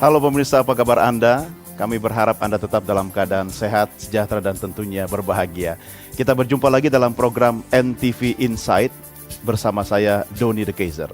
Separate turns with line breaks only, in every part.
Halo pemirsa, apa kabar Anda? Kami berharap Anda tetap dalam keadaan sehat, sejahtera, dan tentunya berbahagia. Kita berjumpa lagi dalam program NTV Insight bersama saya, Doni The Kaiser.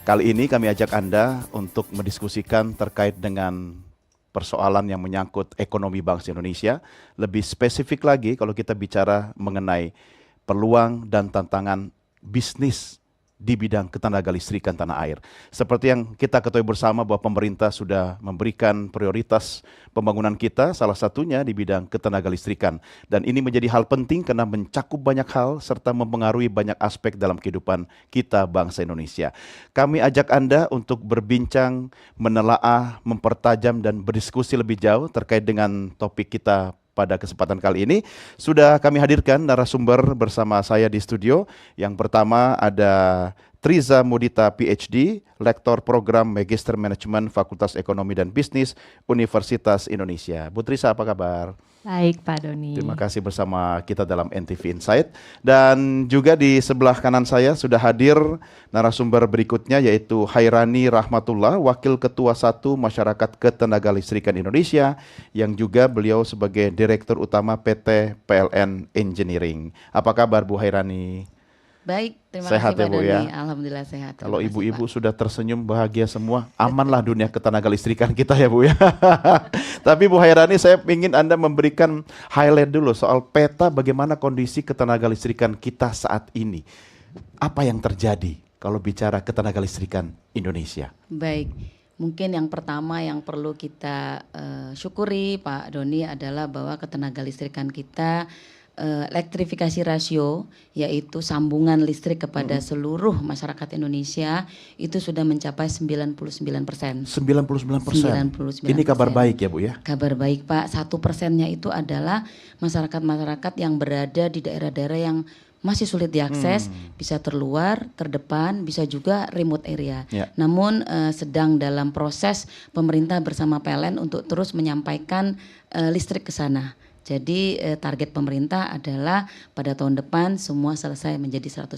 Kali ini kami ajak Anda untuk mendiskusikan terkait dengan persoalan yang menyangkut ekonomi bangsa Indonesia. Lebih spesifik lagi kalau kita bicara mengenai peluang dan tantangan bisnis di bidang ketenaga listrikan tanah air. Seperti yang kita ketahui bersama bahwa pemerintah sudah memberikan prioritas pembangunan kita, salah satunya di bidang ketenaga listrikan. Dan ini menjadi hal penting karena mencakup banyak hal serta mempengaruhi banyak aspek dalam kehidupan kita bangsa Indonesia. Kami ajak Anda untuk berbincang, menelaah, mempertajam dan berdiskusi lebih jauh terkait dengan topik kita. Pada kesempatan kali ini sudah kami hadirkan narasumber bersama saya di studio. Yang pertama ada Triza Mudita PhD, Lektor Program Magister Manajemen Fakultas Ekonomi dan Bisnis Universitas Indonesia. Bu Triza, apa kabar?
Baik Pak Doni.
Terima kasih bersama kita dalam NTV Insight. Dan juga di sebelah kanan saya sudah hadir narasumber berikutnya yaitu Hairani Rahmatullah, Wakil Ketua 1 Masyarakat Ketenaga Listrikan Indonesia, yang juga beliau sebagai Direktur Utama PT PLN Engineering. Apa kabar Bu Hairani?
Baik, terima
Sehat
kasih
ya,
Pak
Bu,
Doni.
ya?
Alhamdulillah sehat.
Kalau
Terima kasih,
ibu-ibu
Pak.
sudah tersenyum bahagia semua, amanlah dunia ketenaga listrikan kita ya Bu ya. Tapi Bu Hairani, saya ingin Anda memberikan highlight dulu soal peta bagaimana kondisi ketenaga listrikan kita saat ini. Apa yang terjadi kalau bicara ketenaga listrikan Indonesia?
Baik, mungkin yang pertama yang perlu kita syukuri Pak Doni adalah bahwa ketenaga listrikan kita elektrifikasi rasio, yaitu sambungan listrik kepada seluruh masyarakat Indonesia itu sudah mencapai 99%.
99%.
99%.
Ini kabar baik ya Bu ya?
Kabar baik Pak, 1%-nya itu adalah masyarakat-masyarakat yang berada di daerah-daerah yang masih sulit diakses, bisa terluar, terdepan, bisa juga remote area.
Ya.
Namun sedang dalam proses pemerintah bersama PLN untuk terus menyampaikan listrik ke sana. Jadi target pemerintah adalah pada tahun depan semua selesai menjadi 100%.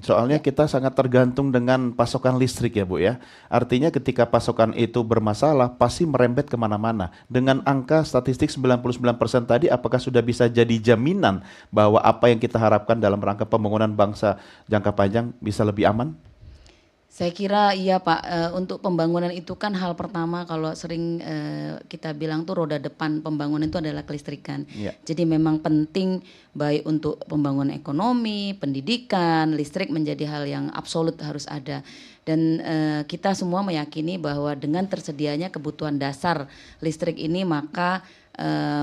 Soalnya kita sangat tergantung dengan pasokan listrik ya Bu ya. Artinya ketika pasokan itu bermasalah pasti merembet kemana-mana. Dengan angka statistik 99% tadi, apakah sudah bisa jadi jaminan bahwa apa yang kita harapkan dalam rangka pembangunan bangsa jangka panjang bisa lebih aman?
Saya kira iya Pak, untuk pembangunan itu kan hal pertama kalau sering kita bilang tuh roda depan pembangunan itu adalah kelistrikan.
Iya.
Jadi memang penting baik untuk pembangunan ekonomi, pendidikan, listrik menjadi hal yang absolut harus ada. Dan kita semua meyakini bahwa dengan tersedianya kebutuhan dasar listrik ini maka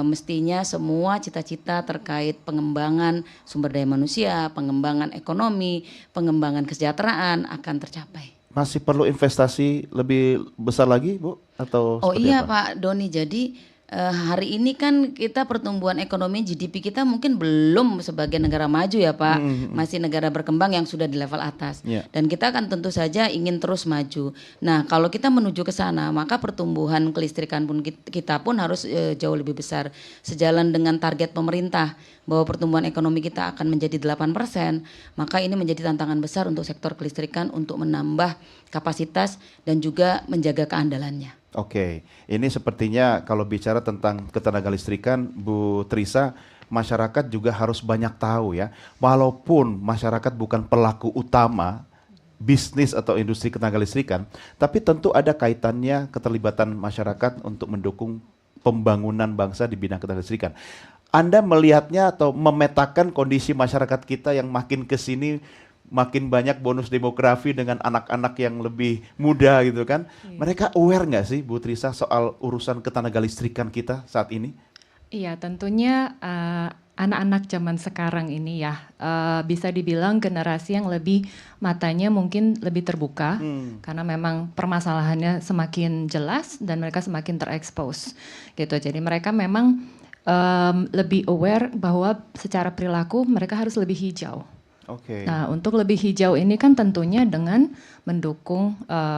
mestinya semua cita-cita terkait pengembangan sumber daya manusia, pengembangan ekonomi, pengembangan kesejahteraan akan tercapai.
Masih perlu investasi lebih besar lagi Bu? Atau
Oh
seperti
iya
apa?
Pak Doni, jadi hari ini kan kita pertumbuhan ekonomi GDP kita mungkin belum sebagai negara maju ya Pak, masih negara berkembang yang sudah di level atas.
Yeah.
Dan kita kan tentu saja ingin terus maju. Nah kalau kita menuju ke sana maka pertumbuhan kelistrikan pun kita pun harus jauh lebih besar. Sejalan dengan target pemerintah bahwa pertumbuhan ekonomi kita akan menjadi 8%, maka ini menjadi tantangan besar untuk sektor kelistrikan untuk menambah kapasitas dan juga menjaga keandalannya.
Oke, ini sepertinya kalau bicara tentang ketenaga listrikan, Bu Trisa, masyarakat juga harus banyak tahu ya. Walaupun masyarakat bukan pelaku utama bisnis atau industri ketenaga listrikan, tapi tentu ada kaitannya keterlibatan masyarakat untuk mendukung pembangunan bangsa di bidang ketenaga listrikan. Anda melihatnya atau memetakan kondisi masyarakat kita yang makin ke sini makin banyak bonus demografi dengan anak-anak yang lebih muda gitu kan. Mereka aware nggak sih Bu Trisa soal urusan ketenaga listrikan kita saat ini?
Iya, tentunya anak-anak zaman sekarang ini ya bisa dibilang generasi yang lebih matanya mungkin lebih terbuka karena memang permasalahannya semakin jelas dan mereka semakin terekspos gitu. Jadi mereka memang lebih aware bahwa secara perilaku mereka harus lebih hijau.
Oke.
Nah, untuk lebih hijau ini kan tentunya dengan mendukung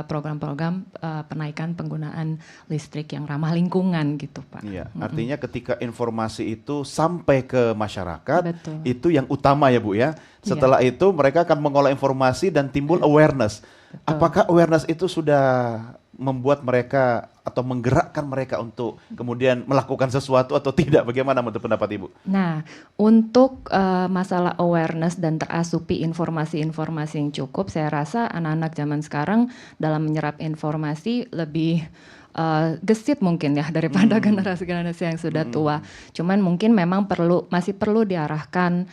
program-program penaikan penggunaan listrik yang ramah lingkungan gitu, Pak.
Iya, artinya ketika informasi itu sampai ke masyarakat,
Betul.
itu yang utama ya Bu ya. Setelah itu mereka akan mengolah informasi dan timbul awareness.
Betul.
Apakah awareness itu sudah membuat mereka atau menggerakkan mereka untuk kemudian melakukan sesuatu atau tidak? Bagaimana menurut pendapat Ibu?
Nah, untuk masalah awareness dan terasupi informasi-informasi yang cukup, saya rasa anak-anak zaman sekarang dalam menyerap informasi lebih gesit mungkin ya daripada generasi-generasi yang sudah tua. Cuman mungkin memang masih perlu diarahkan,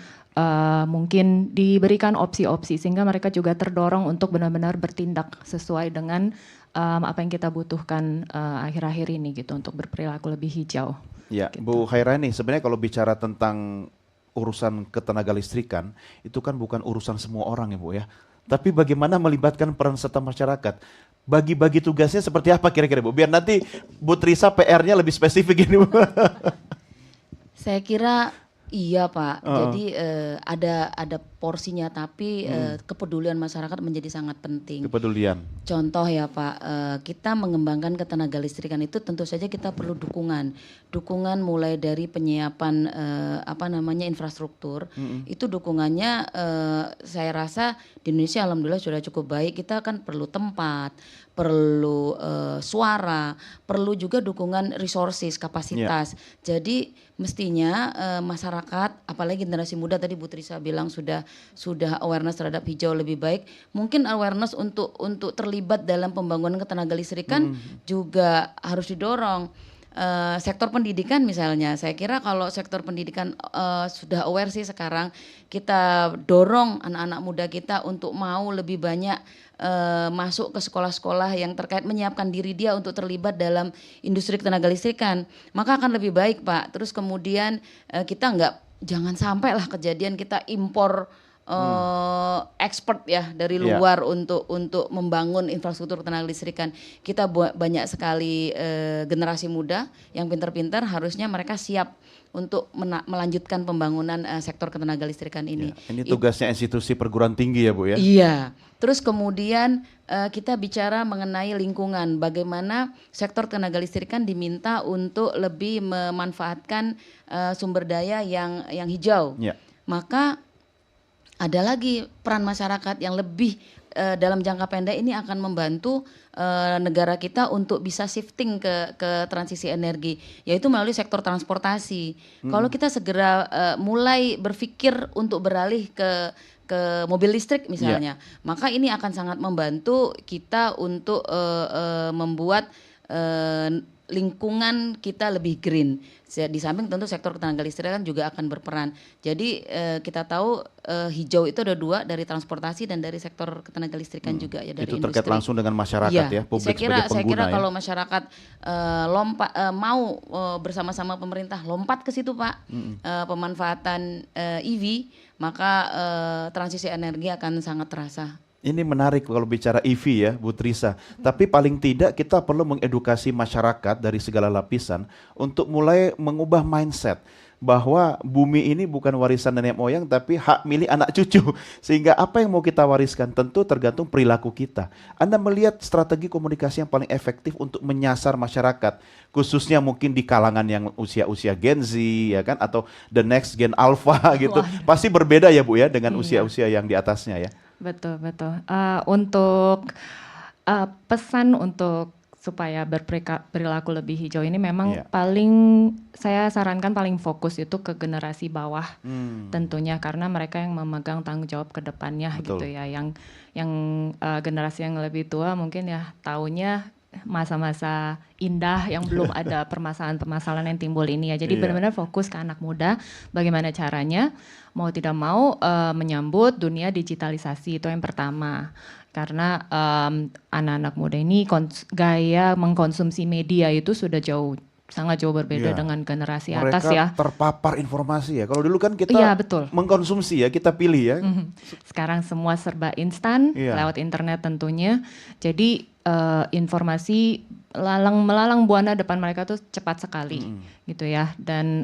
mungkin diberikan opsi-opsi sehingga mereka juga terdorong untuk benar-benar bertindak sesuai dengan apa yang kita butuhkan akhir-akhir ini gitu untuk berperilaku lebih hijau.
Ya,
Gitu.
Bu Hairani, sebenarnya kalau bicara tentang urusan ketenaga listrikan, itu kan bukan urusan semua orang ya Bu ya. Tapi bagaimana melibatkan peran serta masyarakat? Bagi-bagi tugasnya seperti apa kira-kira Bu? Biar nanti Bu Trisa PR-nya lebih spesifik ini Bu.
Saya kira iya Pak. Jadi ada porsinya, tapi kepedulian masyarakat menjadi sangat penting.
Kepedulian.
Contoh ya Pak, kita mengembangkan ketenaga listrikan itu tentu saja kita perlu dukungan mulai dari penyiapan infrastruktur. Itu dukungannya saya rasa di Indonesia alhamdulillah sudah cukup baik. Kita kan perlu tempat, perlu suara, perlu juga dukungan resources, kapasitas. Jadi mestinya masyarakat, apalagi generasi muda tadi Bu Trisa bilang sudah awareness terhadap hijau lebih baik. Mungkin awareness untuk terlibat dalam pembangunan ketenaga listrikan juga harus didorong. Sektor pendidikan misalnya, saya kira kalau sektor pendidikan sudah aware sih sekarang, kita dorong anak-anak muda kita untuk mau lebih banyak masuk ke sekolah-sekolah yang terkait menyiapkan diri dia untuk terlibat dalam industri ketenaga listrikan, maka akan lebih baik Pak. Terus kemudian kita jangan sampai lah kejadian kita impor expert ya dari luar untuk membangun infrastruktur ketenaga listrikan. Kita banyak sekali generasi muda yang pintar-pintar, harusnya mereka siap untuk melanjutkan pembangunan sektor ketenaga listrikan ini.
Ya, ini tugasnya institusi perguruan tinggi ya Bu ya?
Iya. Terus kemudian kita bicara mengenai lingkungan, bagaimana sektor tenaga listrikan diminta untuk lebih memanfaatkan sumber daya yang hijau.
Ya.
Maka ada lagi peran masyarakat yang lebih dalam jangka pendek ini akan membantu negara kita untuk bisa shifting ke transisi energi, yaitu melalui sektor transportasi. Kalau kita segera mulai berpikir untuk beralih ke mobil listrik misalnya, maka ini akan sangat membantu kita untuk membuat lingkungan kita lebih green. Di samping tentu sektor ketenaga listrikan juga akan berperan. Jadi kita tahu hijau itu ada dua, dari transportasi dan dari sektor ketenaga listrikan juga ya, dari
itu
industri.
terkait langsung dengan masyarakat ya, publik sebagai pengguna.
Saya kira
ya.
kalau masyarakat mau bersama-sama pemerintah lompat ke situ Pak, pemanfaatan EV, maka transisi energi akan sangat terasa.
Ini menarik kalau bicara EV ya Bu Trisa. Tapi paling tidak kita perlu mengedukasi masyarakat dari segala lapisan untuk mulai mengubah mindset bahwa bumi ini bukan warisan nenek moyang tapi hak milik anak cucu. Sehingga apa yang mau kita wariskan tentu tergantung perilaku kita. Anda melihat strategi komunikasi yang paling efektif untuk menyasar masyarakat, khususnya mungkin di kalangan yang usia-usia Gen Z ya kan, atau the next Gen Alpha gitu. Pasti berbeda ya Bu ya dengan usia-usia yang di atasnya ya.
Betul. Untuk pesan untuk supaya berperilaku lebih hijau ini memang paling saya sarankan paling fokus itu ke generasi bawah tentunya, karena mereka yang memegang tanggung jawab ke depannya. Gitu ya. Yang generasi yang lebih tua mungkin ya taunya masa-masa indah yang belum ada permasalahan-permasalahan yang timbul ini ya. Jadi benar-benar fokus ke anak muda, bagaimana caranya mau tidak mau menyambut dunia digitalisasi, itu yang pertama. Karena anak-anak muda ini gaya mengkonsumsi media itu sudah sangat jauh berbeda dengan generasi atas ya.
Mereka terpapar informasi ya. Kalau dulu kan kita mengkonsumsi ya, kita pilih ya.
Sekarang semua serba instan lewat internet tentunya. Jadi informasi melalang buana depan mereka tuh cepat sekali gitu ya. Dan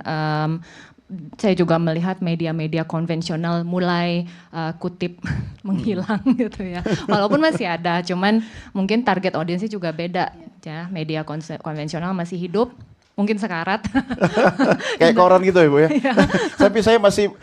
saya juga melihat media-media konvensional mulai kutip menghilang gitu ya. Walaupun masih ada, cuman mungkin target audiensnya juga beda ya. Media konvensional masih hidup, mungkin sekarat.
Kayak koran gitu ya Bu ya. Tapi saya masih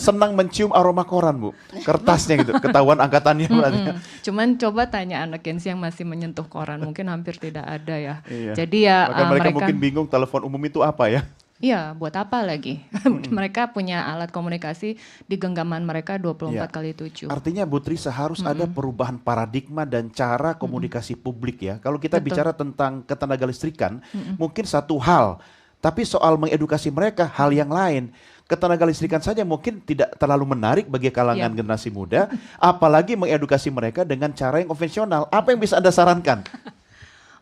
senang mencium aroma koran Bu. Kertasnya gitu, ketahuan angkatannya berarti.
Cuman coba tanya anak Gen Z yang masih menyentuh koran, mungkin hampir tidak ada ya.
Iya.
Jadi ya
Bahkan mereka
mereka
mungkin bingung telepon umum itu apa ya.
iya, buat apa lagi? Mereka punya alat komunikasi di genggaman mereka 24
Iya.
kali 7.
Artinya Bu Trisa harus ada perubahan paradigma dan cara komunikasi publik ya. Kalau kita
Betul.
bicara tentang ketenaga listrikan, mungkin satu hal. Tapi soal mengedukasi mereka hal yang lain. Ketenaga listrikan saja mungkin tidak terlalu menarik bagi kalangan
Iya.
generasi muda. Apalagi mengedukasi mereka dengan cara yang konvensional. Apa yang bisa Anda sarankan?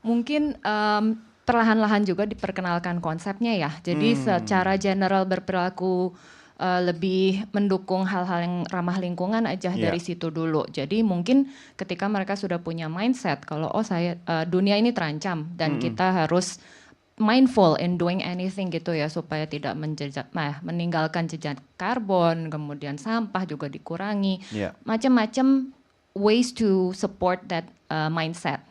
Mungkin perlahan-lahan juga diperkenalkan konsepnya ya. Jadi secara general berperilaku lebih mendukung hal-hal yang ramah lingkungan aja
Iya.
dari situ dulu. Jadi mungkin ketika mereka sudah punya mindset kalau saya dunia ini terancam dan kita harus mindful in doing anything gitu ya supaya tidak meninggalkan jejak karbon, kemudian sampah juga dikurangi.
Iya.
Macam-macam ways to support that mindset.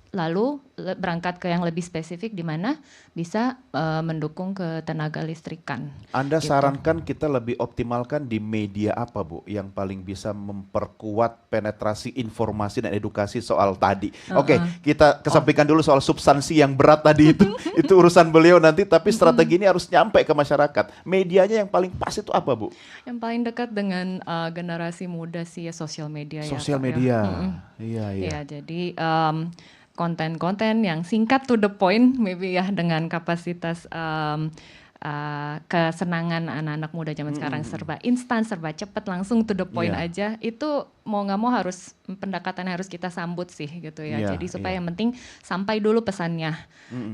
Lalu berangkat ke yang lebih spesifik di mana bisa mendukung ketenaga listrikan.
Anda
Gitu.
sarankan kita lebih optimalkan di media apa Bu yang paling bisa memperkuat penetrasi informasi dan edukasi soal tadi. Oke, kita kesampingkan dulu soal substansi yang berat tadi itu. Itu urusan beliau nanti, tapi strategi ini harus nyampe ke masyarakat. Medianya yang paling pas itu apa Bu?
Yang paling dekat dengan generasi muda sih ya sosial media ya.
Sosial
Kak, ya.
media. Iya, iya.
Ya, jadi konten-konten yang singkat to the point, maybe ya dengan kapasitas kesenangan anak-anak muda zaman sekarang serba instan, serba cepat, langsung to the point
Iya.
aja. Itu mau nggak mau harus pendekatannya harus kita sambut sih gitu ya.
Iya,
Jadi supaya
iya.
yang penting sampai dulu pesannya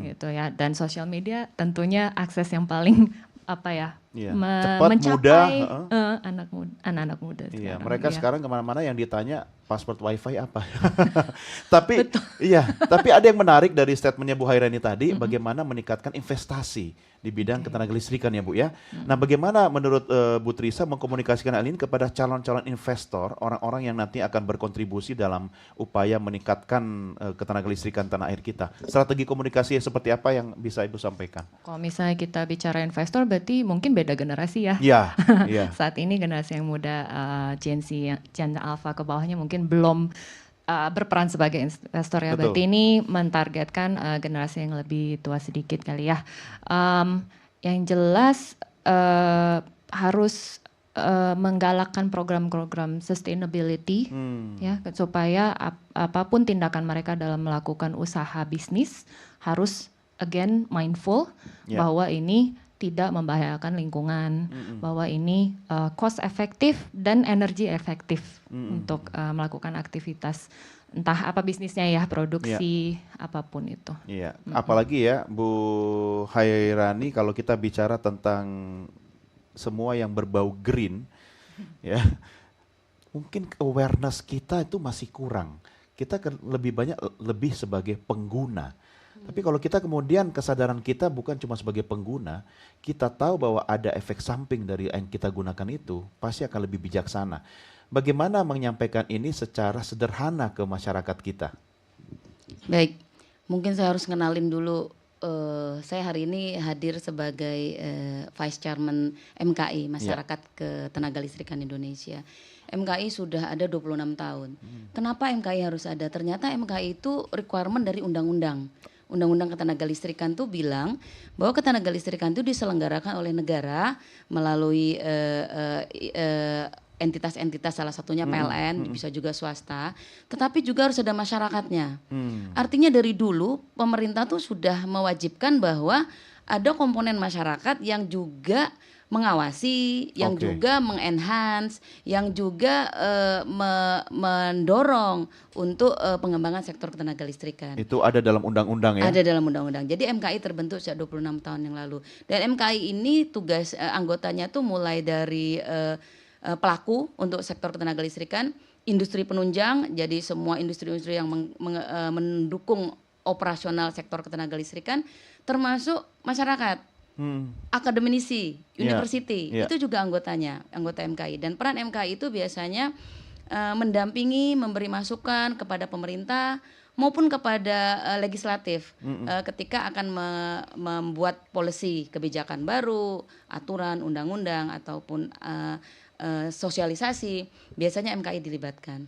gitu ya. Dan sosial media tentunya akses yang paling apa ya
Iya, cepat, mudah,
mencapai anak-anak muda
Iya,
sekarang.
mereka
Iya.
sekarang kemana-mana yang ditanya password wifi apa. Tapi iya, tapi ada yang menarik dari statementnya Bu Hairani tadi, bagaimana meningkatkan investasi di bidang ketenaga listrikan ya Bu ya. Nah, bagaimana menurut Bu Trisa mengkomunikasikan hal ini kepada calon-calon investor, orang-orang yang nanti akan berkontribusi dalam upaya meningkatkan ketenaga listrikan tanah air kita. Strategi komunikasi seperti apa yang bisa Ibu sampaikan?
Kalau misalnya kita bicara investor berarti mungkin beda generasi ya.
Iya, iya.
Saat ini generasi yang muda Gen Z, Gen Alpha ke bawahnya mungkin belum berperan sebagai investor ya.
Betul.
Berarti ini mentargetkan generasi yang lebih tua sedikit kali ya. Yang jelas harus menggalakkan program-program sustainability ya supaya apapun tindakan mereka dalam melakukan usaha bisnis harus again mindful
Ya.
bahwa ini tidak membahayakan lingkungan, bahwa ini cost efektif dan energi efektif untuk melakukan aktivitas entah apa bisnisnya ya, produksi apapun itu.
Iya, apalagi ya Bu Hairani kalau kita bicara tentang semua yang berbau green, ya mungkin awareness kita itu masih kurang. Kita lebih banyak lebih sebagai pengguna. Tapi kalau kita kemudian kesadaran kita bukan cuma sebagai pengguna, kita tahu bahwa ada efek samping dari yang kita gunakan itu, pasti akan lebih bijaksana. Bagaimana menyampaikan ini secara sederhana ke masyarakat kita?
Baik, mungkin saya harus kenalin dulu. Saya hari ini hadir sebagai Vice Chairman MKI, Masyarakat Ketenaga Listrikan Indonesia. MKI sudah ada 26 tahun. Kenapa MKI harus ada? Ternyata MKI itu requirement dari undang-undang. Undang-undang Ketenaga Listrikan itu bilang bahwa ketenaga listrikan itu diselenggarakan oleh negara melalui entitas-entitas, salah satunya PLN, bisa juga swasta, tetapi juga harus ada masyarakatnya. Artinya dari dulu pemerintah tuh sudah mewajibkan bahwa ada komponen masyarakat yang juga mengawasi, yang juga mengenhance, yang juga mendorong untuk pengembangan sektor ketenaga listrikan.
Itu ada dalam undang-undang ya?
Ada dalam undang-undang. Jadi MKI terbentuk sejak 26 tahun yang lalu. Dan MKI ini tugas anggotanya tuh mulai dari pelaku untuk sektor ketenaga listrikan, industri penunjang, jadi semua industri-industri yang mendukung operasional sektor ketenaga listrikan, termasuk masyarakat. Akademisi, university, itu juga anggotanya, anggota MKI. Dan peran MKI itu biasanya mendampingi, memberi masukan kepada pemerintah maupun kepada legislatif ketika akan membuat policy kebijakan baru, aturan, undang-undang ataupun sosialisasi, biasanya MKI dilibatkan.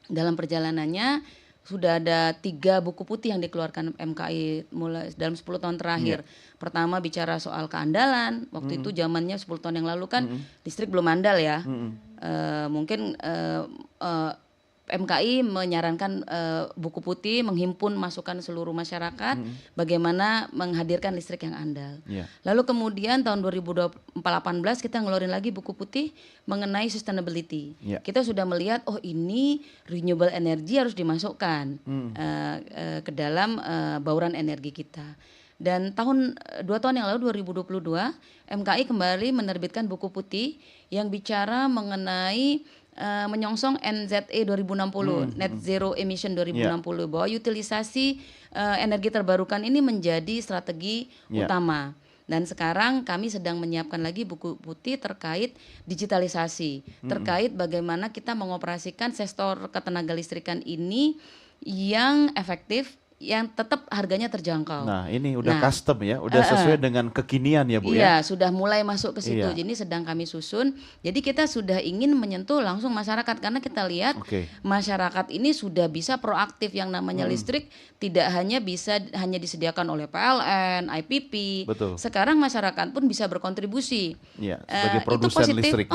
Dalam perjalanannya sudah ada 3 buku putih yang dikeluarkan MKI mulai dalam 10 tahun terakhir. Pertama bicara soal keandalan, waktu itu zamannya 10 tahun yang lalu kan listrik belum andal ya. Mungkin MKI menyarankan buku putih menghimpun masukan seluruh masyarakat bagaimana menghadirkan listrik yang andal. Lalu kemudian tahun 2018 kita ngeluarin lagi buku putih mengenai sustainability. Kita sudah melihat ini renewable energy harus dimasukkan ke dalam bauran energi kita. Dan 2 tahun yang lalu 2022 MKI kembali menerbitkan buku putih yang bicara mengenai menyongsong NZE 2060, Net Zero Emission 2060, bahwa utilisasi energi terbarukan ini menjadi strategi utama. Dan sekarang kami sedang menyiapkan lagi buku putih terkait digitalisasi, terkait bagaimana kita mengoperasikan sektor ketenagalistrikan ini yang efektif, yang tetap harganya terjangkau.
Nah, ini udah custom ya, udah sesuai dengan kekinian ya Bu
ya.
ya.
Sudah mulai masuk ke situ. Jadi sedang kami susun. Jadi kita sudah ingin menyentuh langsung masyarakat karena kita lihat masyarakat ini sudah bisa proaktif, yang namanya listrik tidak hanya disediakan oleh PLN, IPP.
Betul.
Sekarang masyarakat pun bisa berkontribusi.
Sebagai produsen
itu positif.
listrik.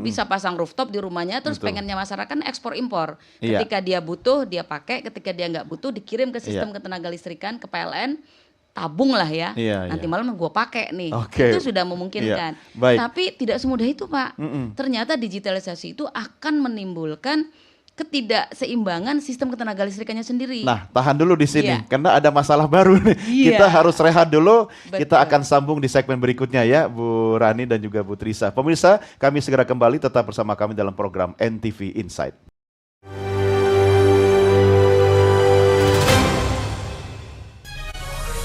Bisa pasang rooftop di rumahnya, terus pengennya masyarakat ekspor impor.
Iya.
Ketika dia butuh dia pakai, ketika dia nggak butuh dikirim ke sistem ketenaga listrikan, ke PLN, tabung lah ya. Nanti malam gue pakai nih. Itu sudah memungkinkan. Tapi tidak semudah itu Pak. Ternyata digitalisasi itu akan menimbulkan ketidakseimbangan sistem ketenaga listrikannya sendiri.
Nah, tahan dulu di sini karena ada masalah baru nih. Kita harus rehat dulu. Kita akan sambung di segmen berikutnya ya, Bu Rani dan juga Bu Trisa. Pemirsa, kami segera kembali, tetap bersama kami dalam program NTV Insight.